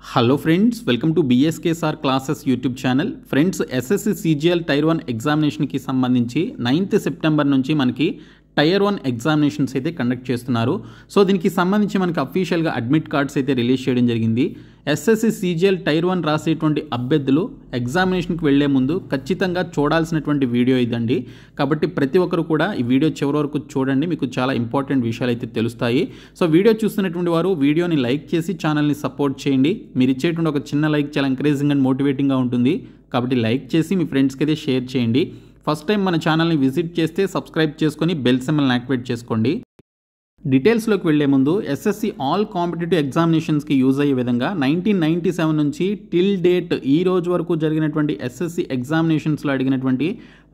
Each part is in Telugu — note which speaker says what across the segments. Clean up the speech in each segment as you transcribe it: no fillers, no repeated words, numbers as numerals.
Speaker 1: Hello friends, welcome to BSKSR classes YouTube channel. Friends, SSC CGL tier 1 ఎగ్జామినేషన్కి సంబంధించి 9th సెప్టెంబర్ నుంచి మనకి టైర్ 1 ఎగ్జామినేషన్స్ అయితే కండక్ట్ చేస్తున్నారు. సో దీనికి సంబంధించి మనకి అఫీషియల్గా అడ్మిట్ కార్డ్స్ అయితే రిలీజ్ చేయడం జరిగింది. SSC CGL టైర్ 1 రాసేటువంటి అభ్యర్థులు ఎగ్జామినేషన్కి వెళ్లే ముందు ఖచ్చితంగా చూడాల్సినటువంటి వీడియో ఇదండి. కాబట్టి ప్రతి ఒక్కరు కూడా ఈ వీడియో చివరి వరకు చూడండి, మీకు చాలా ఇంపార్టెంట్ విషయాలు అయితే తెలుస్తాయి. సో వీడియో చూస్తున్నటువంటి వారు వీడియోని లైక్ చేసి ఛానల్ని సపోర్ట్ చేయండి. మీరు ఇచ్చేటువంటి ఒక చిన్న లైక్ చాలా ఎంకరేజింగ్ అండ్ మోటివేటింగ్గా ఉంటుంది. కాబట్టి లైక్ చేసి మీ ఫ్రెండ్స్కి అయితే షేర్ చేయండి. ఫస్ట్ టైం మన ఛానల్ని విజిట్ చేస్తే సబ్స్క్రైబ్ చేసుకొని బెల్ సింబల్ని యాక్టివేట్ చేసుకోండి. డీటెయిల్స్లోకి వెళ్లే ముందు SSC ఆల్ కాంపిటేటివ్ ఎగ్జామినేషన్స్కి యూజ్ అయ్యే విధంగా 1997 నుంచి టిల్ డేట్ ఈ రోజు వరకు జరిగినటువంటి SSC ఎగ్జామినేషన్స్లో అడిగినటువంటి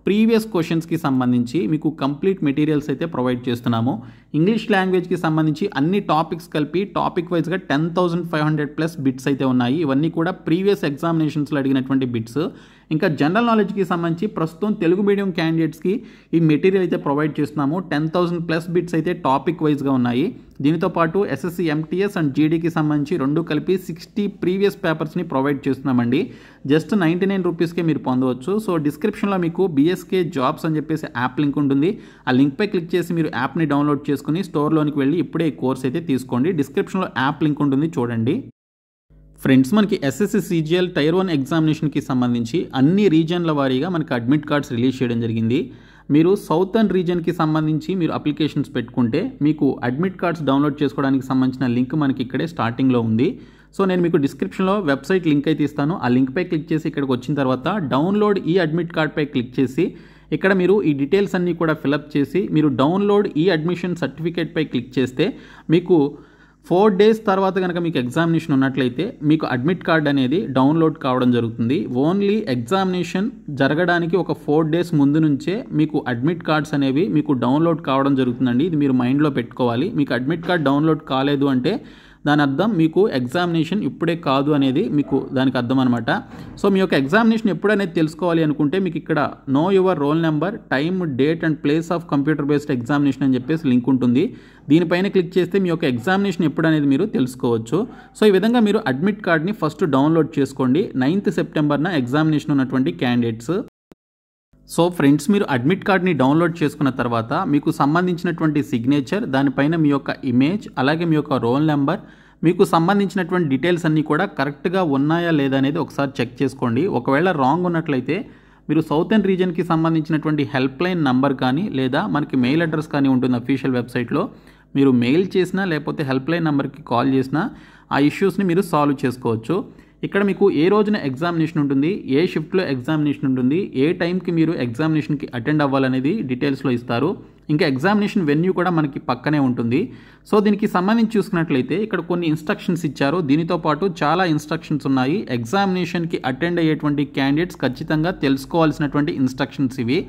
Speaker 1: ప్రీవియస్ క్వశ్చన్స్కి సంబంధించి మీకు కంప్లీట్ మెటీరియల్స్ అయితే ప్రొవైడ్ చేస్తున్నాము. ఇంగ్లీష్ లాంగ్వేజ్కి సంబంధించి అన్ని టాపిక్స్ కలిపి టాపిక్ వైజ్గా 10,500+ బిట్స్ అయితే ఉన్నాయి. ఇవన్నీ కూడా ప్రీవియస్ ఎగ్జామినేషన్స్లో అడిగినటువంటి బిట్స్. ఇంకా జనరల్ నాలెడ్జ్కి సంబంధించి ప్రస్తుతం తెలుగు మీడియం క్యాండిడేట్స్కి ఈ మెటీరియల్ అయితే ప్రొవైడ్ చేస్తున్నాము. 10,000+ బిట్స్ అయితే టాపిక్ వైజ్గా ఉన్నాయి. దీనితో పాటు SSC MTS అండ్ GDకి సంబంధించి రెండు కలిపి 60 ప్రీవియస్ పేపర్స్ని ప్రొవైడ్ చేస్తున్నామండి. జస్ట్ 99 రూపీస్కే మీరు పొందవచ్చు. సో డిస్క్రిప్షన్లో మీకు BSK జాబ్స్ అని చెప్పేసి యాప్ లింక్ ఉంటుంది. ఆ లింక్పై క్లిక్ చేసి మీరు యాప్ని డౌన్లోడ్ చేసుకుని స్టోర్లోనికి వెళ్ళి ఇప్పుడే ఈ కోర్స్ అయితే తీసుకోండి. డిస్క్రిప్షన్లో యాప్ లింక్ ఉంటుంది, చూడండి. ఫ్రెండ్స్, మనకి SSC CGL టైర్ 1 ఎగ్జామినేషన్కి సంబంధించి అన్ని రీజన్ల వారీగా మనకి అడ్మిట్ కార్డ్స్ రిలీజ్ చేయడం జరిగింది. మీరు సౌతర్న్ రీజన్కి సంబంధించి మీరు అప్లికేషన్స్ పెట్టుకుంటే మీకు అడ్మిట్ కార్డ్స్ డౌన్లోడ్ చేసుకోవడానికి సంబంధించిన లింక్ మనకి ఇక్కడే స్టార్టింగ్లో ఉంది. సో నేను మీకు డిస్క్రిప్షన్లో వెబ్సైట్ లింక్ అయితే ఇస్తాను. ఆ లింక్పై క్లిక్ చేసి ఇక్కడికి వచ్చిన తర్వాత డౌన్లోడ్ ఈ అడ్మిట్ కార్డ్పై క్లిక్ చేసి ఇక్కడ మీరు ఈ డీటెయిల్స్ అన్నీ కూడా ఫిలప్ చేసి మీరు డౌన్లోడ్ ఈ అడ్మిషన్ సర్టిఫికేట్పై క్లిక్ చేస్తే మీకు 4 days తర్వాత కనుక మీకు ఎగ్జామినేషన్ ఉన్నట్లయితే మీకు అడ్మిట్ కార్డ్ అనేది డౌన్లోడ్ కావడం జరుగుతుంది. ఓన్లీ ఎగ్జామినేషన్ జరగడానికి ఒక 4 days ముందు నుంచే మీకు అడ్మిట్ కార్డ్స్ అనేవి మీకు డౌన్లోడ్ కావడం జరుగుతుందండి. ఇది మీరు మైండ్లో పెట్టుకోవాలి. మీకు అడ్మిట్ కార్డ్ డౌన్లోడ్ కాలేదు అంటే దాని అర్థం మీకు ఎగ్జామినేషన్ ఇప్పుడే కాదు అనేది మీకు దానికి అర్థం అనమాట. సో మీ యొక్క ఎగ్జామినేషన్ ఎప్పుడనేది తెలుసుకోవాలి అనుకుంటే మీకు ఇక్కడ know your roll number, time, date and place of computer based examination అని చెప్పేసి లింక్ ఉంటుంది. దీనిపైన క్లిక్ చేస్తే మీ యొక్క ఎగ్జామినేషన్ ఎప్పుడు అనేది మీరు తెలుసుకోవచ్చు. సో ఈ విధంగా మీరు అడ్మిట్ కార్డ్ని ఫస్ట్ డౌన్లోడ్ చేసుకోండి. 9th సెప్టెంబర్న ఎగ్జామినేషన్ ఉన్నటువంటి క్యాండిడేట్స్. సో ఫ్రెండ్స్, మీరు అడ్మిట్ కార్డ్ని డౌన్లోడ్ చేసుకున్న తర్వాత మీకు సంబంధించినటువంటి సిగ్నేచర్, దానిపైన మీ యొక్క ఇమేజ్, అలాగే మీ యొక్క రోల్ నెంబర్, మీకు సంబంధించినటువంటి డీటెయిల్స్ అన్నీ కూడా కరెక్ట్గా ఉన్నాయా లేదా అనేది ఒకసారి చెక్ చేసుకోండి. ఒకవేళ రాంగ్ ఉన్నట్లయితే మీరు సౌతర్న్ రీజన్కి సంబంధించినటువంటి హెల్ప్ లైన్ నంబర్ కానీ లేదా మనకి మెయిల్ అడ్రస్ కానీ ఉంటుంది అఫీషియల్ వెబ్సైట్లో. మీరు మెయిల్ చేసినా లేకపోతే హెల్ప్ లైన్ నెంబర్కి కాల్ చేసినా ఆ ఇష్యూస్ని మీరు సాల్వ్ చేసుకోవచ్చు. ఇక్కడ మీకు ఏ రోజున ఎగ్జామినేషన్ ఉంటుంది, ఏ షిఫ్ట్లో ఎగ్జామినేషన్ ఉంటుంది, ఏ టైంకి మీరు ఎగ్జామినేషన్కి అటెండ్ అవ్వాలనేది డీటెయిల్స్లో ఇస్తారు. ఇంకా ఎగ్జామినేషన్ వెన్యూ కూడా మనకి పక్కనే ఉంటుంది. సో దీనికి సంబంధించి చూసుకున్నట్లయితే ఇక్కడ కొన్ని ఇన్స్ట్రక్షన్స్ ఇచ్చారు. దీనితో పాటు చాలా ఇన్స్ట్రక్షన్స్ ఉన్నాయి. ఎగ్జామినేషన్కి అటెండ్ అయ్యేటువంటి క్యాండిడేట్స్ ఖచ్చితంగా తెలుసుకోవాల్సినటువంటి ఇన్స్ట్రక్షన్స్ ఇవి.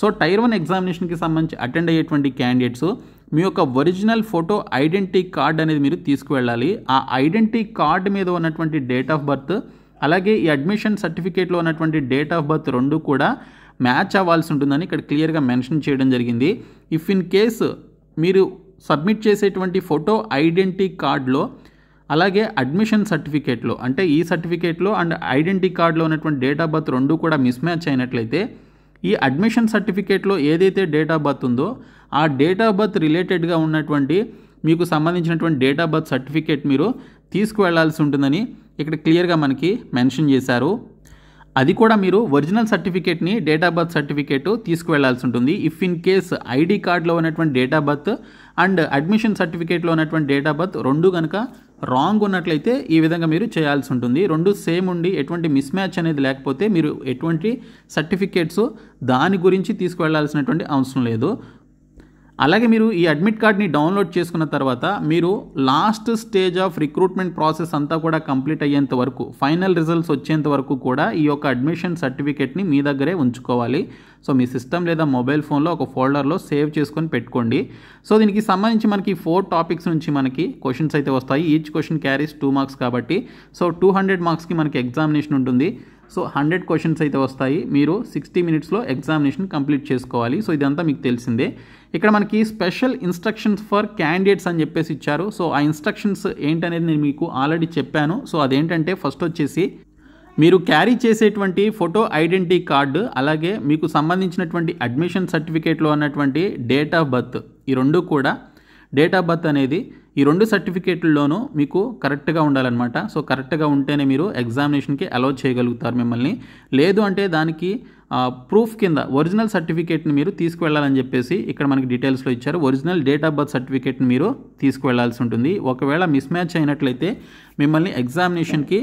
Speaker 1: సో టైర్ 1 ఎగ్జామినేషన్కి సంబంధించి అటెండ్ అయ్యేటువంటి క్యాండిడేట్స్ మీ యొక్క ఒరిజినల్ ఫోటో ఐడెంటిటీ కార్డ్ అనేది మీరు తీసుకువెళ్ళాలి. ఆ ఐడెంటిటీ కార్డ్ మీద ఉన్నటువంటి డేట్ ఆఫ్ బర్త్ అలాగే ఈ అడ్మిషన్ సర్టిఫికేట్లో ఉన్నటువంటి డేట్ ఆఫ్ బర్త్ రెండు కూడా మ్యాచ్ అవ్వాల్సి ఉంటుందని ఇక్కడ క్లియర్గా మెన్షన్ చేయడం జరిగింది. ఇఫ్ ఇన్ కేసు మీరు సబ్మిట్ చేసేటువంటి ఫోటో ఐడెంటిటీ కార్డ్లో అలాగే అడ్మిషన్ సర్టిఫికేట్లో అంటే ఈ సర్టిఫికేట్లో అండ్ ఐడెంటిటీ కార్డ్లో ఉన్నటువంటి డేట్ ఆఫ్ బర్త్ రెండు కూడా మిస్ మ్యాచ్ అయినట్లయితే ఈ అడ్మిషన్ సర్టిఫికేట్లో ఏదైతే డేట్ ఆఫ్ బర్త్ ఉందో ఆ డేట్ ఆఫ్ బర్త్ రిలేటెడ్గా ఉన్నటువంటి మీకు సంబంధించినటువంటి డేట్ ఆఫ్ బర్త్ సర్టిఫికేట్ మీరు తీసుకువెళ్లాల్సి ఉంటుందని ఇక్కడ క్లియర్గా మనకి మెన్షన్ చేశారు. అది కూడా మీరు ఒరిజినల్ సర్టిఫికేట్ని డేట్ ఆఫ్ బర్త్ సర్టిఫికేట్ తీసుకువెళ్లాల్సి ఉంటుంది. ఇఫ్ ఇన్ కేస్ ఐడి కార్డ్లో ఉన్నటువంటి date of birth and admission సర్టిఫికేట్లో ఉన్నటువంటి డేట్ ఆఫ్ బర్త్ రెండు కనుక రాంగ్ ఉన్నట్లయితే ఈ విధంగా మీరు చేయాల్సి ఉంటుంది. రెండు సేమ్ ఉండి ఎటువంటి మిస్ మ్యాచ్ అనేది లేకపోతే మీరు ఎటువంటి సర్టిఫికేట్స్ దాని గురించి తీసుకువెళ్లాల్సినటువంటి అవసరం లేదు. అలాగే మీరు ఈ అడ్మిట్ కార్డ్ని డౌన్లోడ్ చేసుకున్న తర్వాత మీరు last stage of recruitment process అంతా కూడా కంప్లీట్ అయ్యేంత వరకు, ఫైనల్ రిజల్ట్స్ వచ్చేంత వరకు కూడా ఈ యొక్క అడ్మిషన్ సర్టిఫికేట్ని మీ దగ్గరే ఉంచుకోవాలి. సో మీ సిస్టమ్ లేదా మొబైల్ ఫోన్లో ఒక ఫోల్డర్లో సేవ్ చేసుకొని పెట్టుకోండి. సో దీనికి సంబంధించి మనకి 4 టాపిక్స్ నుంచి మనకి క్వశ్చన్స్ అయితే వస్తాయి. ఈచ్ క్వశ్చన్ క్యారీస్ 2 marks కాబట్టి సో 200 marksకి మనకి ఎగ్జామినేషన్ ఉంటుంది. సో 100 క్వశ్చన్స్ అయితే వస్తాయి. మీరు 60 మినిట్స్లో ఎగ్జామినేషన్ కంప్లీట్ చేసుకోవాలి. సో ఇదంతా మీకు తెలిసిందే. ఇక్కడ మనకి స్పెషల్ ఇన్స్ట్రక్షన్స్ ఫర్ క్యాండిడేట్స్ అని చెప్పేసి ఇచ్చారు. సో ఆ ఇన్స్ట్రక్షన్స్ ఏంటనేది నేను మీకు ఆల్రెడీ చెప్పాను. సో అదేంటంటే ఫస్ట్ వచ్చేసి మీరు క్యారీ చేసేటువంటి ఫోటో ఐడెంటిటీ కార్డు, అలాగే మీకు సంబంధించినటువంటి అడ్మిషన్ సర్టిఫికేట్లో ఉన్నటువంటి డేట్ ఆఫ్ బర్త్, ఈ రెండు కూడా డేట్ ఆఫ్ బర్త్ అనేది ఈ రెండు సర్టిఫికేట్లలోనూ మీకు కరెక్ట్గా ఉండాలన్నమాట. సో కరెక్ట్గా ఉంటేనే మీరు ఎగ్జామినేషన్కి అలౌ చేయగలుగుతారు మిమ్మల్ని. లేదు అంటే దానికి ప్రూఫ్ కింద ఒరిజినల్ సర్టిఫికేట్ని మీరు తీసుకువెళ్ళాలని చెప్పేసి ఇక్కడ మనకి డీటెయిల్స్లో ఇచ్చారు. ఒరిజినల్ డేట్ ఆఫ్ బర్త్ సర్టిఫికేట్ని మీరు తీసుకువెళ్లాల్సి ఉంటుంది. ఒకవేళ మిస్ మ్యాచ్ అయినట్లయితే మిమ్మల్ని ఎగ్జామినేషన్కి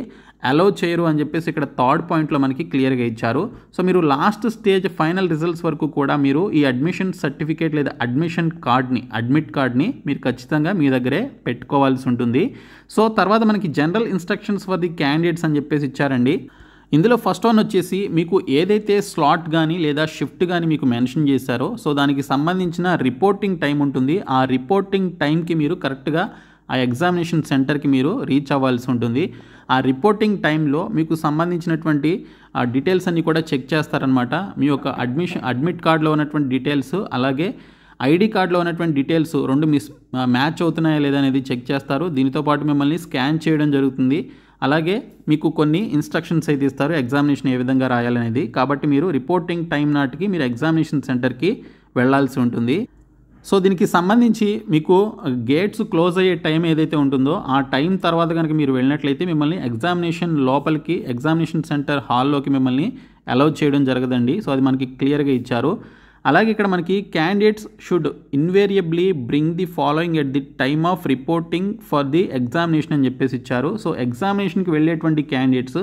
Speaker 1: అలౌ చేయరు అని చెప్పేసి ఇక్కడ థర్డ్ పాయింట్లో మనకి క్లియర్గా ఇచ్చారు. సో మీరు లాస్ట్ స్టేజ్ ఫైనల్ రిజల్ట్స్ వరకు కూడా మీరు ఈ అడ్మిషన్ సర్టిఫికేట్ లేదా అడ్మిట్ కార్డ్ని మీరు ఖచ్చితంగా మీ దగ్గరే పెట్టుకోవాల్సి ఉంటుంది. సో తర్వాత మనకి general instructions for the candidates అని చెప్పేసి ఇచ్చారండి. ఇందులో ఫస్ట్ వన్ వచ్చేసి మీకు ఏదైతే స్లాట్ కానీ లేదా షిఫ్ట్ కానీ మీకు మెన్షన్ చేశారో సో దానికి సంబంధించిన రిపోర్టింగ్ టైం ఉంటుంది. ఆ రిపోర్టింగ్ టైంకి మీరు కరెక్ట్గా ఆ ఎగ్జామినేషన్ సెంటర్కి మీరు రీచ్ అవ్వాల్సి ఉంటుంది. ఆ రిపోర్టింగ్ టైంలో మీకు సంబంధించినటువంటి డీటెయిల్స్ అన్నీ కూడా చెక్ చేస్తారనమాట. మీ యొక్క అడ్మిట్ కార్డులో ఉన్నటువంటి డీటెయిల్స్, అలాగే ఐడి కార్డులో ఉన్నటువంటి డీటెయిల్స్ రెండు మ్యాచ్ అవుతున్నాయా లేదా అనేది చెక్ చేస్తారు. దీనితో పాటు మిమ్మల్ని స్కాన్ చేయడం జరుగుతుంది. అలాగే మీకు కొన్ని ఇన్స్ట్రక్షన్స్ అయితే ఇస్తారు ఎగ్జామినేషన్ ఏ విధంగా రాయాలనేది. కాబట్టి మీరు రిపోర్టింగ్ టైం నాటికి మీరు ఎగ్జామినేషన్ సెంటర్కి వెళ్ళాల్సి ఉంటుంది. సో దీనికి సంబంధించి మీకు గేట్స్ క్లోజ్ అయ్యే టైం ఏదైతే ఉంటుందో ఆ టైం తర్వాత కనుక మీరు వెళ్ళినట్లయితే మిమ్మల్ని ఎగ్జామినేషన్ లోపలికి, ఎగ్జామినేషన్ సెంటర్ హాల్లోకి మిమ్మల్ని అలౌ చేయడం జరగదండి. సో అది మనకి క్లియర్గా ఇచ్చారు. అలాగే ఇక్కడ మనకి candidates should invariably bring the following at the time of reporting for the examination అని చెప్పేసి ఇచ్చారు. సో ఎగ్జామినేషన్కి వెళ్ళేటువంటి క్యాండిడేట్స్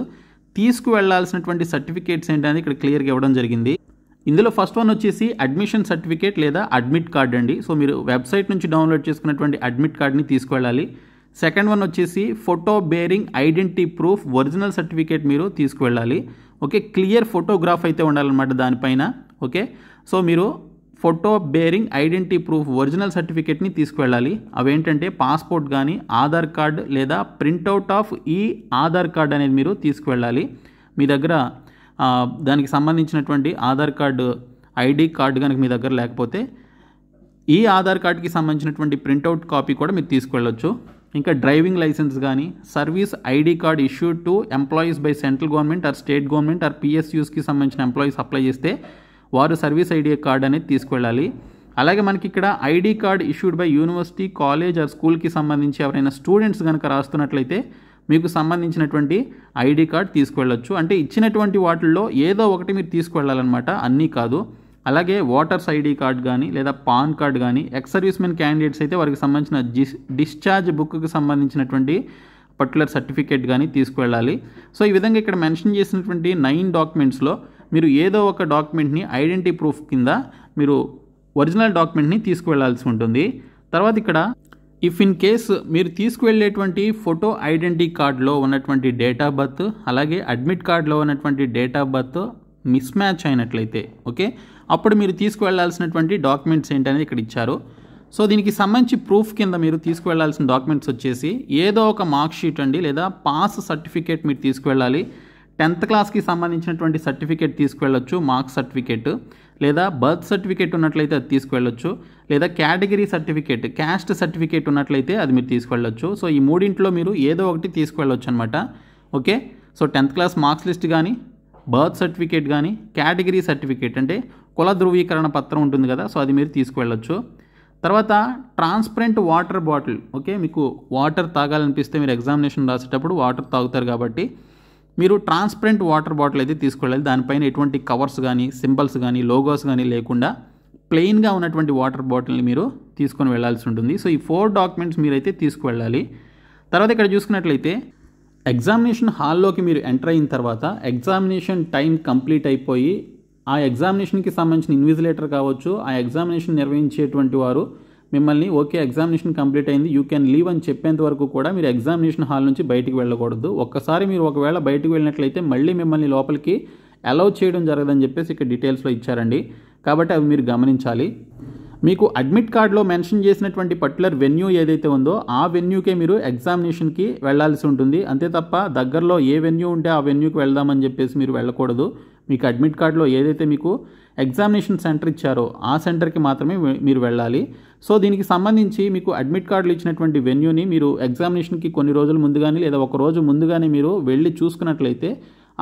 Speaker 1: తీసుకువెళ్లాల్సినటువంటి సర్టిఫికేట్స్ ఏంటనేది ఇక్కడ క్లియర్గా ఇవ్వడం జరిగింది. ఇందులో ఫస్ట్ వన్ వచ్చేసి అడ్మిషన్ సర్టిఫికేట్ లేదా అడ్మిట్ కార్డ్ అండి. సో మీరు వెబ్సైట్ నుంచి డౌన్లోడ్ చేసుకున్నటువంటి అడ్మిట్ కార్డ్ని తీసుకువెళ్ళాలి. సెకండ్ వన్ వచ్చేసి photo bearing identity proof original certificate మీరు తీసుకువెళ్ళాలి. ఓకే, క్లియర్ ఫోటోగ్రాఫ్ అయితే ఉండాలన్నమాట దానిపైన. ఓకే, సో మీరు photo bearing identity proof original సర్టిఫికేట్ని తీసుకువెళ్ళాలి. అవేంటంటే పాస్పోర్ట్ కానీ, ఆధార్ కార్డ్ లేదా ప్రింట్అవుట్ ఆఫ్ ఈ ఆధార్ కార్డ్ అనేది మీరు తీసుకువెళ్ళాలి. మీ దగ్గర దానికి సంబంధించినటువంటి ఆధార్ కార్డు ఐడి కార్డు కనుక మీ దగ్గర లేకపోతే ఈ ఆధార్ కార్డుకి సంబంధించినటువంటి ప్రింట్అవుట్ కాపీ కూడా మీరు తీసుకువెళ్ళొచ్చు. ఇంకా డ్రైవింగ్ లైసెన్స్ కానీ, service ID card issued to employees by central government or state government or పిఎస్యూస్కి సంబంధించిన ఎంప్లాయీస్ అప్లై చేస్తే వారు సర్వీస్ ఐడి కార్డ్ అనేది తీసుకువెళ్ళాలి. అలాగే మనకి ఇక్కడ ID card issued by university, college are స్కూల్కి సంబంధించి ఎవరైనా స్టూడెంట్స్ కనుక రాస్తున్నట్లయితే మీకు సంబంధించినటువంటి ఐడి కార్డ్ తీసుకువెళ్ళొచ్చు. అంటే ఇచ్చినటువంటి వాటిల్లో ఏదో ఒకటి మీరు తీసుకువెళ్ళాలన్నమాట, అన్నీ కాదు. అలాగే ఓటర్స్ ఐడి కార్డ్ కానీ లేదా పాన్ కార్డ్ కానీ, ఎక్స్ సర్వీస్మెన్ క్యాండిడేట్స్ అయితే వారికి సంబంధించిన డిశ్చార్జ్ బుక్కి సంబంధించినటువంటి పర్టికులర్ సర్టిఫికేట్ కానీ తీసుకువెళ్ళాలి. సో ఈ విధంగా ఇక్కడ మెన్షన్ చేసినటువంటి 9 డాక్యుమెంట్స్లో మీరు ఏదో ఒక డాక్యుమెంట్ని ఐడెంటిటీ ప్రూఫ్ కింద మీరు ఒరిజినల్ డాక్యుమెంట్ని తీసుకువెళ్లాల్సి ఉంటుంది. తర్వాత ఇక్కడ ఇఫ్ ఇన్ కేస్ మీరు తీసుకువెళ్ళేటువంటి ఫోటో ఐడెంటిటీ కార్డులో ఉన్నటువంటి డేట్ ఆఫ్ బర్త్, అలాగే అడ్మిట్ కార్డులో ఉన్నటువంటి date of birth miss match అయినట్లయితే ఓకే, అప్పుడు మీరు తీసుకువెళ్లాల్సినటువంటి డాక్యుమెంట్స్ ఏంటనేది ఇక్కడ ఇచ్చారు. సో దీనికి సంబంధించి ప్రూఫ్ కింద మీరు తీసుకువెళ్లాల్సిన డాక్యుమెంట్స్ వచ్చేసి ఏదో ఒక మార్క్ షీట్ అండి, లేదా పాస్ సర్టిఫికేట్ మీరు తీసుకువెళ్ళాలి. 10th క్లాస్కి సంబంధించినటువంటి సర్టిఫికేట్ తీసుకువెళ్ళొచ్చు, మార్క్స్ సర్టిఫికేట్, లేదా బర్త్ సర్టిఫికేట్ ఉన్నట్లయితే అది తీసుకువెళ్ళొచ్చు, లేదా కేటగిరీ సర్టిఫికేట్, క్యాస్ట్ సర్టిఫికేట్ ఉన్నట్లయితే అది మీరు తీసుకువెళ్ళొచ్చు. సో ఈ మూడింట్లో మీరు ఏదో ఒకటి తీసుకువెళ్ళొచ్చు అనమాట. Okay, so 10th class marks list కానీ, బర్త్ సర్టిఫికేట్ కానీ, కేటగిరీ సర్టిఫికేట్ అంటే కుల ధృవీకరణ పత్రం ఉంటుంది కదా, సో అది మీరు తీసుకువెళ్ళొచ్చు. తర్వాత ట్రాన్స్పరెంట్ వాటర్ బాటిల్, ఓకే, మీకు వాటర్ తాగాలనిపిస్తే మీరు ఎగ్జామినేషన్ రాసేటప్పుడు వాటర్ తాగుతారు కాబట్టి మీరు ట్రాన్స్పరెంట్ వాటర్ బాటిల్ అయితే తీసుకెళ్ళాలి. దానిపైన ఎటువంటి కవర్స్ కానీ, సింబల్స్ కానీ, లోగోస్ కానీ లేకుండా ప్లెయిన్గా ఉన్నటువంటి వాటర్ బాటిల్ని మీరు తీసుకొని వెళ్ళాల్సి ఉంటుంది. సో ఈ 4 డాక్యుమెంట్స్ మీరైతే తీసుకువెళ్ళాలి. తర్వాత ఇక్కడ చూసుకున్నట్లయితే ఎగ్జామినేషన్ హాల్లోకి మీరు ఎంటర్ అయిన తర్వాత ఎగ్జామినేషన్ టైం కంప్లీట్ అయిపోయి ఆ ఎగ్జామినేషన్కి సంబంధించిన ఇన్విజిలేటర్ కావచ్చు, ఆ ఎగ్జామినేషన్ నిర్వహించేటువంటి వారు మిమ్మల్ని ఓకే ఎగ్జామినేషన్ కంప్లీట్ అయింది యూ కెన్ లీవ్ అని చెప్పేంత వరకు కూడా మీరు ఎగ్జామినేషన్ హాల్ నుంచి బయటికి వెళ్ళకూడదు. ఒక్కసారి మీరు ఒకవేళ బయటకు వెళ్ళినట్లయితే మళ్ళీ మిమ్మల్ని లోపలికి అలౌ చేయడం జరగదని చెప్పేసి ఇక్కడ డీటెయిల్స్లో ఇచ్చారండి. కాబట్టి అవి మీరు గమనించాలి. మీకు అడ్మిట్ కార్డులో మెన్షన్ చేసినటువంటి పర్టికులర్ వెన్యూ ఏదైతే ఉందో ఆ వెన్యూకే మీరు ఎగ్జామినేషన్కి వెళ్ళాల్సి ఉంటుంది. అంతే తప్ప దగ్గరలో ఏ వెన్యూ ఉంటే ఆ వెన్యూకి వెళ్దామని చెప్పేసి మీరు వెళ్ళకూడదు. మీకు అడ్మిట్ కార్డులో ఏదైతే మీకు ఎగ్జామినేషన్ సెంటర్ ఇచ్చారో ఆ సెంటర్కి మాత్రమే మీరు వెళ్ళాలి. సో దీనికి సంబంధించి మీకు అడ్మిట్ కార్డులు ఇచ్చినటువంటి వెన్యూని మీరు ఎగ్జామినేషన్కి కొన్ని రోజుల ముందుగానే లేదా ఒక రోజు ముందుగానే మీరు వెళ్ళి చూసుకున్నట్లయితే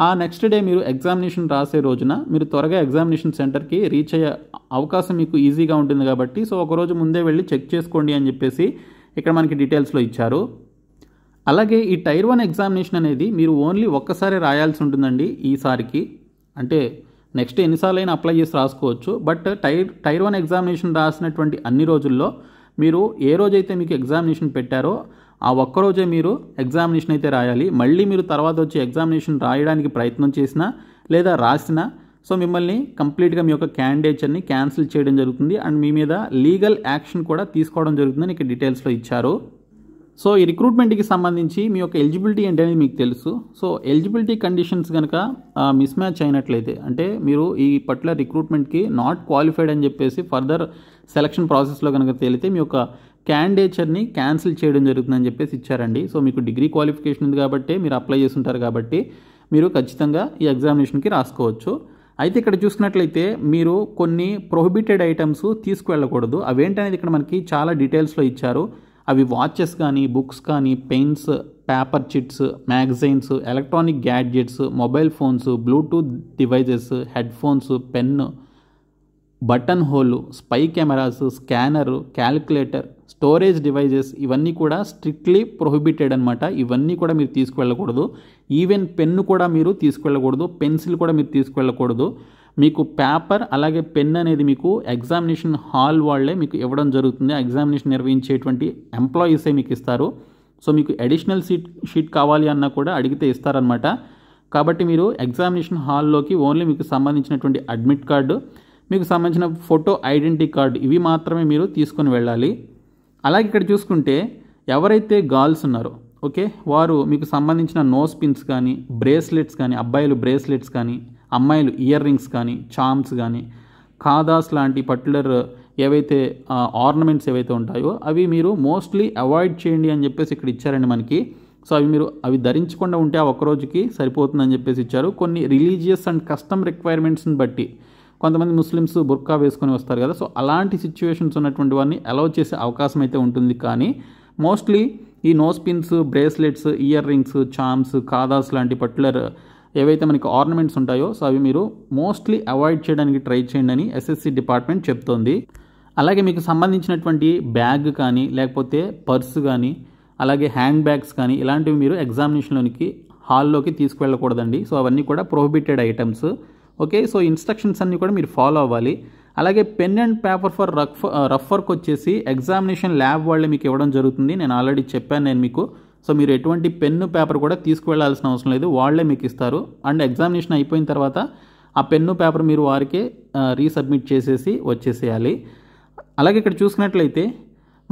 Speaker 1: ఆ నెక్స్ట్ డే మీరు ఎగ్జామినేషన్ రాసే రోజున మీరు త్వరగా ఎగ్జామినేషన్ సెంటర్కి రీచ్ అయ్యే అవకాశం మీకు ఈజీగా ఉంటుంది కాబట్టి సో ఒకరోజు ముందే వెళ్ళి చెక్ చేసుకోండి అని చెప్పేసి ఇక్కడ మనకి డీటెయిల్స్లో ఇచ్చారు. అలాగే ఈ టైర్ 1 ఎగ్జామినేషన్ అనేది మీరు ఓన్లీ ఒక్కసారి రాయాల్సి ఉంటుందండి ఈసారికి. అంటే నెక్స్ట్ ఎన్నిసార్లైనా అప్లై చేసి రాసుకోవచ్చు. బట్ టైర్ 1 ఎగ్జామినేషన్ రాసినటువంటి అన్ని రోజుల్లో మీరు ఏ రోజైతే మీకు ఎగ్జామినేషన్ పెట్టారో ఆ ఒక్కరోజే మీరు ఎగ్జామినేషన్ అయితే రాయాలి. మళ్ళీ మీరు తర్వాత వచ్చి ఎగ్జామినేషన్ రాయడానికి ప్రయత్నం చేసినా లేదా రాసినా సో మిమ్మల్ని కంప్లీట్గా మీ యొక్క క్యాండిడేచర్ని క్యాన్సిల్ చేయడం జరుగుతుంది అండ్ మీ మీద లీగల్ యాక్షన్ కూడా తీసుకోవడం జరుగుతుందని ఇక్కడ డీటెయిల్స్లో ఇచ్చారు. సో ఈ రిక్రూట్మెంట్కి సంబంధించి మీ యొక్క ఎలిజిబిలిటీ ఏంటనేది మీకు తెలుసు. సో ఎలిజిబిలిటీ కండిషన్స్ కనుక మిస్ మ్యాచ్ అయినట్లయితే అంటే మీరు ఈ పర్టికులర్ రిక్రూట్మెంట్కి నాట్ క్వాలిఫైడ్ అని చెప్పేసి ఫర్దర్ సెలక్షన్ ప్రాసెస్లో కనుక తేలితే మీ యొక్క క్యాండిడేచర్ని క్యాన్సిల్ చేయడం జరుగుతుందని చెప్పేసి ఇచ్చారండి. సో మీకు డిగ్రీ క్వాలిఫికేషన్ ఉంది కాబట్టి మీరు అప్లై చేస్తుంటారు కాబట్టి మీరు ఖచ్చితంగా ఈ ఎగ్జామినేషన్కి రాసుకోవచ్చు. అయితే ఇక్కడ చూసుకున్నట్లయితే మీరు కొన్ని ప్రొహిబిటెడ్ ఐటమ్స్ తీసుకువెళ్ళకూడదు. అవేంటనేది ఇక్కడ మనకి చాలా డీటెయిల్స్లో ఇచ్చారు. అవి వాచెస్ కానీ బుక్స్ కానీ pens paper chits magazines electronic gadgets mobile phones Bluetooth devices head phones pen button whole spy cameras scanner calculator storage devices ఇవన్నీ కూడా స్ట్రిక్ట్లీ ప్రొహిబిటెడ్ అనమాట. ఇవన్నీ కూడా మీరు తీసుకువెళ్ళకూడదు. ఈవెన్ పెన్ను కూడా మీరు తీసుకువెళ్ళకూడదు. పెన్సిల్ కూడా మీరు తీసుకువెళ్ళకూడదు. మీకు పేపర్ అలాగే పెన్ అనేది మీకు ఎగ్జామినేషన్ హాల్ వాళ్ళే మీకు ఇవ్వడం జరుగుతుంది. ఎగ్జామినేషన్ నిర్వహించేటువంటి ఎంప్లాయీసే మీకు ఇస్తారు. సో మీకు అడిషనల్ షీట్ కావాలి అన్నా కూడా అడిగితే ఇస్తారనమాట. కాబట్టి మీరు ఎగ్జామినేషన్ హాల్లోకి ఓన్లీ మీకు సంబంధించినటువంటి అడ్మిట్ కార్డు మీకు సంబంధించిన ఫోటో ఐడెంటిటీ కార్డు ఇవి మాత్రమే మీరు తీసుకొని వెళ్ళాలి. అలాగే ఇక్కడ చూసుకుంటే ఎవరైతే గర్ల్స్ ఉన్నారో ఓకే వారు మీకు సంబంధించిన నోస్ పిన్స్ కానీ బ్రేస్లెట్స్ కానీ అబ్బాయిలు బ్రేస్లెట్స్ కానీ అమ్మాయిలు ఇయర్ రింగ్స్ కానీ చామ్స్ కానీ ఖాదాస్ లాంటి పర్టికులర్ ఏవైతే ఆర్నమెంట్స్ ఏవైతే ఉంటాయో అవి మీరు మోస్ట్లీ అవాయిడ్ చేయండి అని చెప్పేసి ఇక్కడ ఇచ్చారండి మనకి. సో అవి ధరించకుండా ఉంటే ఆ ఒక్కరోజుకి సరిపోతుందని చెప్పేసి ఇచ్చారు. కొన్ని రిలీజియస్ అండ్ కస్టమ్ రిక్వైర్మెంట్స్ని బట్టి కొంతమంది ముస్లిమ్స్ బుర్కా వేసుకొని వస్తారు కదా. సో అలాంటి సిచ్యువేషన్స్ ఉన్నటువంటి వారిని అలౌ చేసే అవకాశం అయితే ఉంటుంది. కానీ మోస్ట్లీ ఈ nose pins bracelets ear rings charms kadas లాంటి పర్టికులర్ ఏవైతే మనకి ఆర్నమెంట్స్ ఉంటాయో సో అవి మీరు మోస్ట్లీ అవాయిడ్ చేయడానికి ట్రై చేయండి అని ఎస్ఎస్సి డిపార్ట్మెంట్ చెప్తోంది. అలాగే మీకు సంబంధించినటువంటి బ్యాగ్ కానీ లేకపోతే పర్సు కానీ అలాగే హ్యాండ్ బ్యాగ్స్ కానీ ఇలాంటివి మీరు ఎగ్జామినేషన్లోనికి హాల్లోకి తీసుకువెళ్ళకూడదండి. సో అవన్నీ కూడా prohibited items. Okay so instructions అన్నీ కూడా మీరు ఫాలో అవ్వాలి. అలాగే pen and paper for rough work వచ్చేసి ఎగ్జామినేషన్ ల్యాబ్ వాళ్ళే మీకు ఇవ్వడం జరుగుతుంది. నేను ఆల్రెడీ చెప్పాను మీకు. సో మీరు ఎటువంటి పెన్ను పేపర్ కూడా తీసుకువెళ్లాల్సిన అవసరం లేదు, వాళ్లే మీకు ఇస్తారు. అండ్ ఎగ్జామినేషన్ అయిపోయిన తర్వాత ఆ పెన్ను పేపర్ మీరు వారికే రీసబ్మిట్ చేసేసి వచ్చేసేయాలి. అలాగే ఇక్కడ చూసుకున్నట్లయితే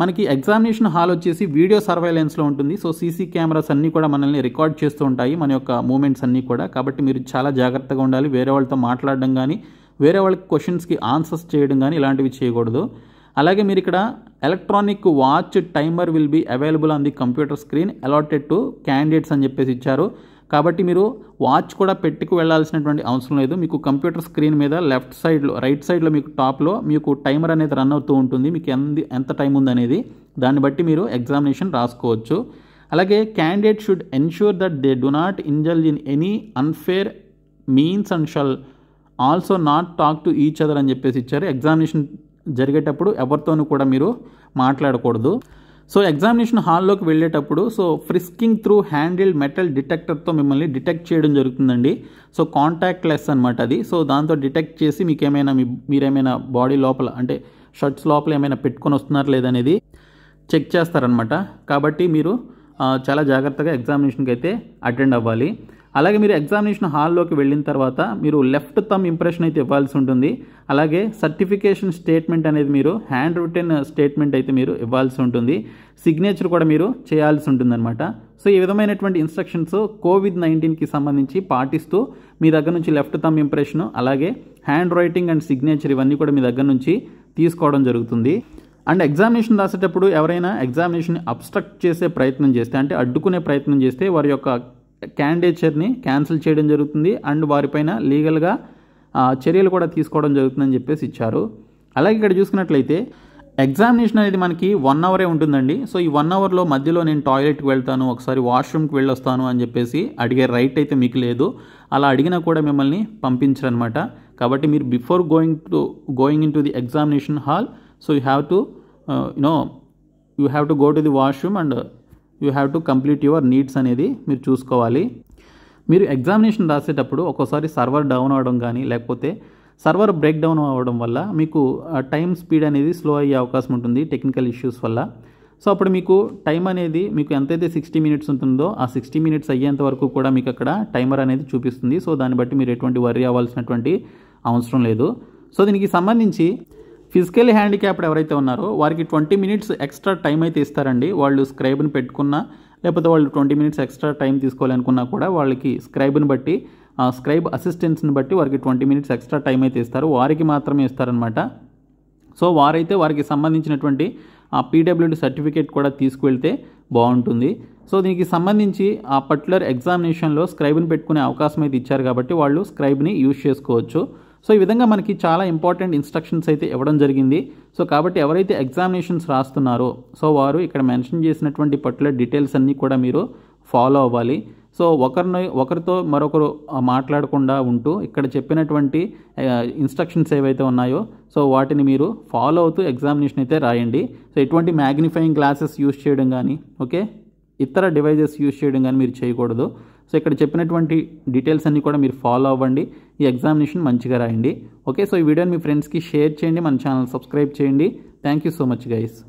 Speaker 1: మనకి ఎగ్జామినేషన్ హాల్ వచ్చేసి వీడియో సర్వైలెన్స్లో ఉంటుంది. సో సీసీ కెమెరాస్ అన్నీ కూడా మనల్ని రికార్డ్ చేస్తూ ఉంటాయి మన యొక్క మూమెంట్స్ అన్నీ కూడా. కాబట్టి మీరు చాలా జాగ్రత్తగా ఉండాలి. వేరే వాళ్ళతో మాట్లాడడం కానీ వేరే వాళ్ళకి క్వశ్చన్స్కి ఆన్సర్స్ చేయడం కానీ ఇలాంటివి చేయకూడదు. అలాగే మీరు ఇక్కడ electronic watch timer will be available on the computer screen allotted to candidates అని చెప్పేసి ఇచ్చారు. కాబట్టి మీరు వాచ్ కూడా పెట్టుకు వెళ్ళాల్సినటువంటి అవసరం లేదు. మీకు కంప్యూటర్ స్క్రీన్ మీద లెఫ్ట్ సైడ్లో రైట్ సైడ్లో మీకు టాప్లో మీకు టైమర్ అనేది రన్ అవుతూ ఉంటుంది. మీకు ఎంత టైం ఉందనేది దాన్ని బట్టి మీరు ఎగ్జామినేషన్ రాసుకోవచ్చు. అలాగే candidate should ensure that they do not indulge in any unfair means and shall also not talk to each other అని చెప్పేసి ఇచ్చారు. ఎగ్జామినేషన్ జరిగేటప్పుడు ఎవరితోనూ కూడా మీరు మాట్లాడకూడదు. సో ఎగ్జామినేషన్ హాల్లోకి వెళ్ళేటప్పుడు so frisking through handled metal డిటెక్టర్తో మిమ్మల్ని డిటెక్ట్ చేయడం జరుగుతుందండి. సో కాంటాక్ట్ లెస్ అనమాట అది. సో దాంతో డిటెక్ట్ చేసి మీరేమైనా బాడీ లోపల అంటే షర్ట్స్ లోపల ఏమైనా పెట్టుకొని వస్తున్నారు లేదనేది చెక్ చేస్తారనమాట. కాబట్టి మీరు చాలా జాగ్రత్తగా ఎగ్జామినేషన్కి అయితే అటెండ్ అవ్వాలి. అలాగే మీరు ఎగ్జామినేషన్ హాల్లోకి వెళ్ళిన తర్వాత మీరు లెఫ్ట్ థంబ్ ఇంప్రెషన్ అయితే ఇవ్వాల్సి ఉంటుంది. అలాగే సర్టిఫికేషన్ స్టేట్మెంట్ అనేది మీరు హ్యాండ్ రిటెన్ స్టేట్మెంట్ అయితే మీరు ఇవ్వాల్సి ఉంటుంది. సిగ్నేచర్ కూడా మీరు చేయాల్సి ఉంటుందన్నమాట. సో ఈ విధమైనటువంటి ఇన్స్ట్రక్షన్స్ కోవిడ్-19కి సంబంధించి పాటిస్తూ మీ దగ్గర నుంచి లెఫ్ట్ థంబ్ ఇంప్రెషన్ అలాగే హ్యాండ్ రైటింగ్ అండ్ సిగ్నేచర్ ఇవన్నీ కూడా మీ దగ్గర నుంచి తీసుకోవడం జరుగుతుంది. అండ్ ఎగ్జామినేషన్ రాసేటప్పుడు ఎవరైనా ఎగ్జామినేషన్ అబ్స్ట్రక్ట్ చేసే ప్రయత్నం చేస్తే, అంటే అడ్డుకునే ప్రయత్నం చేస్తే వారి యొక్క క్యాండిడేచర్ని క్యాన్సిల్ చేయడం జరుగుతుంది అండ్ వారిపైన లీగల్గా చర్యలు కూడా తీసుకోవడం జరుగుతుందని చెప్పేసి ఇచ్చారు. అలాగే ఇక్కడ చూసుకున్నట్లయితే ఎగ్జామినేషన్ అనేది మనకి 1 అవరే ఉంటుందండి. సో ఈ 1 అవర్లో మధ్యలో నేను టాయిలెట్కి వెళ్తాను, ఒకసారి వాష్రూమ్కి వెళ్ళొస్తాను అని చెప్పేసి అడిగే రైట్ అయితే మీకు లేదు. అలా అడిగినా కూడా మిమ్మల్ని పంపించరనమాట. కాబట్టి మీరు before going in to the examination hall, so you have to go to the washroom and you have to complete your needs అనేది మీరు చూసుకోవాలి. మీరు ఎగ్జామినేషన్ రాసేటప్పుడు ఒక్కోసారి సర్వర్ డౌన్ అవ్వడం కానీ లేకపోతే సర్వర్ బ్రేక్ డౌన్ అవ్వడం వల్ల మీకు టైం స్పీడ్ అనేది స్లో అయ్యే అవకాశం ఉంటుంది టెక్నికల్ ఇష్యూస్ వల్ల. సో అప్పుడు మీకు టైం అనేది మీకు ఎంతైతే 60 మినిట్స్ ఉంటుందో ఆ 60 మినిట్స్ అయ్యేంత వరకు కూడా మీకు అక్కడ టైమర్ అనేది చూపిస్తుంది. సో దాన్ని బట్టి మీరు ఎటువంటి వర్రీ అవ్వాల్సినటువంటి అవసరం లేదు. సో దీనికి సంబంధించి ఫిజికల్లీ హ్యాండిక్యాప్డ్ ఎవరైతే ఉన్నారో వారికి 20 మినిట్స్ ఎక్స్ట్రా టైం అయితే ఇస్తారండి. వాళ్ళు స్క్రైబ్ని పెట్టుకున్నా లేకపోతే వాళ్ళు 20 మినిట్స్ ఎక్స్ట్రా టైం తీసుకోవాలనుకున్నా కూడా వాళ్ళకి స్క్రైబ్ని బట్టి స్క్రైబ్ అసిస్టెంట్స్ని బట్టి వారికి 20 మినిట్స్ ఎక్స్ట్రా టైం అయితే ఇస్తారు. వారికి మాత్రమే ఇస్తారనమాట. సో వారైతే వారికి సంబంధించినటువంటి ఆ పీడబ్ల్యూడీ సర్టిఫికేట్ కూడా తీసుకువెళ్తే బాగుంటుంది. సో దీనికి సంబంధించి ఆ పర్టికులర్ ఎగ్జామినేషన్లో స్క్రైబ్ని పెట్టుకునే అవకాశం అయితే ఇచ్చారు కాబట్టి వాళ్ళు స్క్రైబ్ని యూజ్ చేసుకోవచ్చు. సో ఈ విధంగా మనకి చాలా ఇంపార్టెంట్ ఇన్స్ట్రక్షన్స్ అయితే ఇవ్వడం జరిగింది. సో కాబట్టి ఎవరైతే ఎగ్జామినేషన్స్ రాస్తున్నారో సో వారు ఇక్కడ మెన్షన్ చేసినటువంటి పర్టికులర్ డీటెయిల్స్ అన్నీ కూడా మీరు ఫాలో అవ్వాలి. సో ఒకరితో మరొకరు మాట్లాడకుండా ఉంటూ ఇక్కడ చెప్పినటువంటి ఇన్స్ట్రక్షన్స్ ఏవైతే ఉన్నాయో సో వాటిని మీరు ఫాలో అవుతూ ఎగ్జామినేషన్ అయితే రాయండి. సో ఎటువంటి మ్యాగ్నిఫైయింగ్ గ్లాసెస్ యూజ్ చేయడం కానీ ఇతర డివైజెస్ యూజ్ చేయడం కానీ మీరు చేయకూడదు. సో ఇక్కడ చెప్పినటువంటి డీటెయిల్స్ అన్నీ కూడా మీరు ఫాలో అవ్వండి. ఈ ఎగ్జామినేషన్ మంచిగా రాయండి. సో ఈ వీడియోని మీ ఫ్రెండ్స్కి షేర్ చేయండి, మన ఛానల్ సబ్స్క్రైబ్ చేయండి. Thank you so much guys.